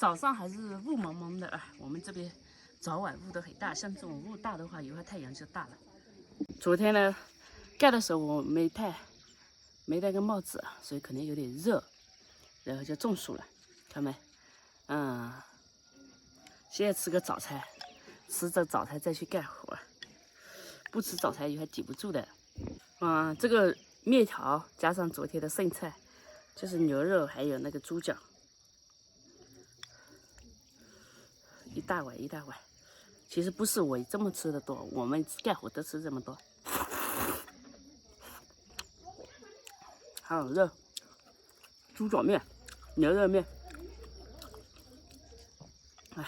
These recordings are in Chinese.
早上还是雾蒙蒙的啊，我们这边早晚雾都很大，像这种雾大的话，一会儿太阳就大了。昨天呢，盖的时候我没戴个帽子，所以可能有点热，然后就中暑了，看没？现在吃个早餐，吃着早餐再去干活，不吃早餐一会儿抵不住的。这个面条加上昨天的剩菜，就是牛肉还有那个猪脚。一大碗，其实不是我这么吃的多，我们干活都吃这么多。还有肉，猪脚面、牛肉面，哎。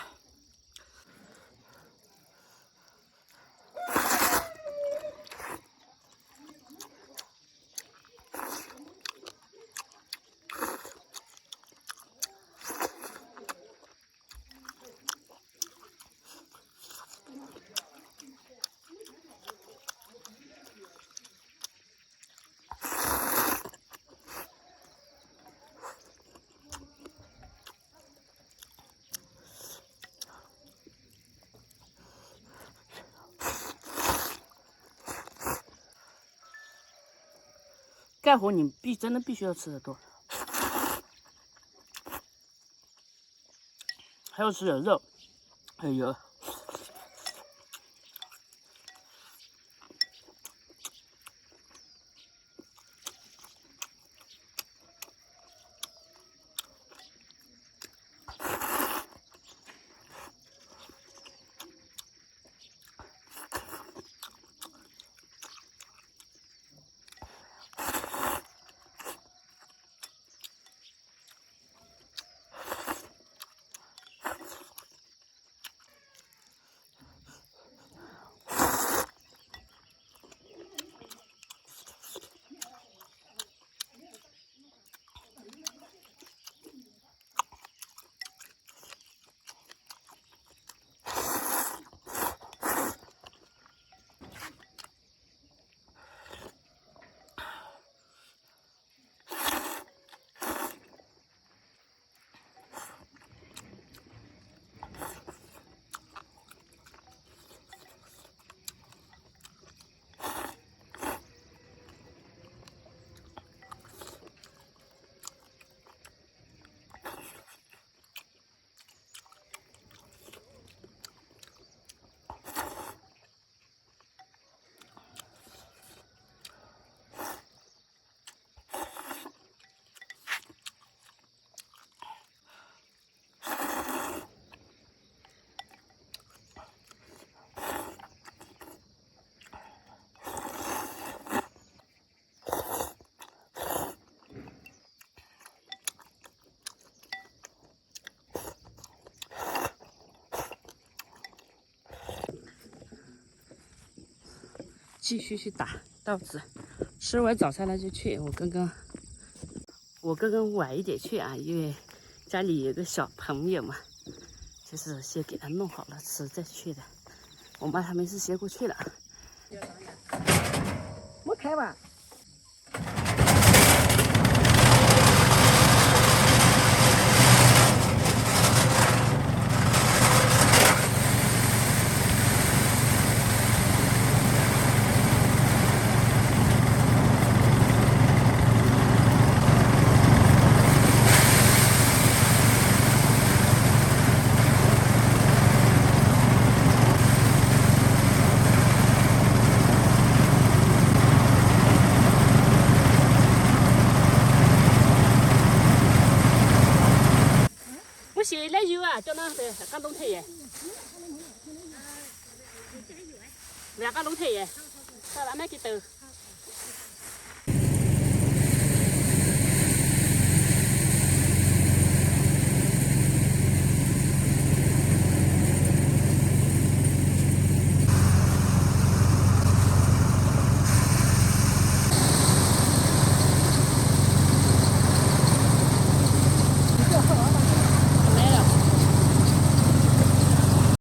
干活你真的必须要吃得多，还要吃点肉，还有油。继续去打稻子，吃完早餐了就去。我刚刚晚一点去啊，因为家里有个小朋友嘛，就是先给他弄好了吃再去的。我妈他们是先过去了。没开吧？写来油啊，叫那的刚弄太爷，两个弄太爷，到那边去抖。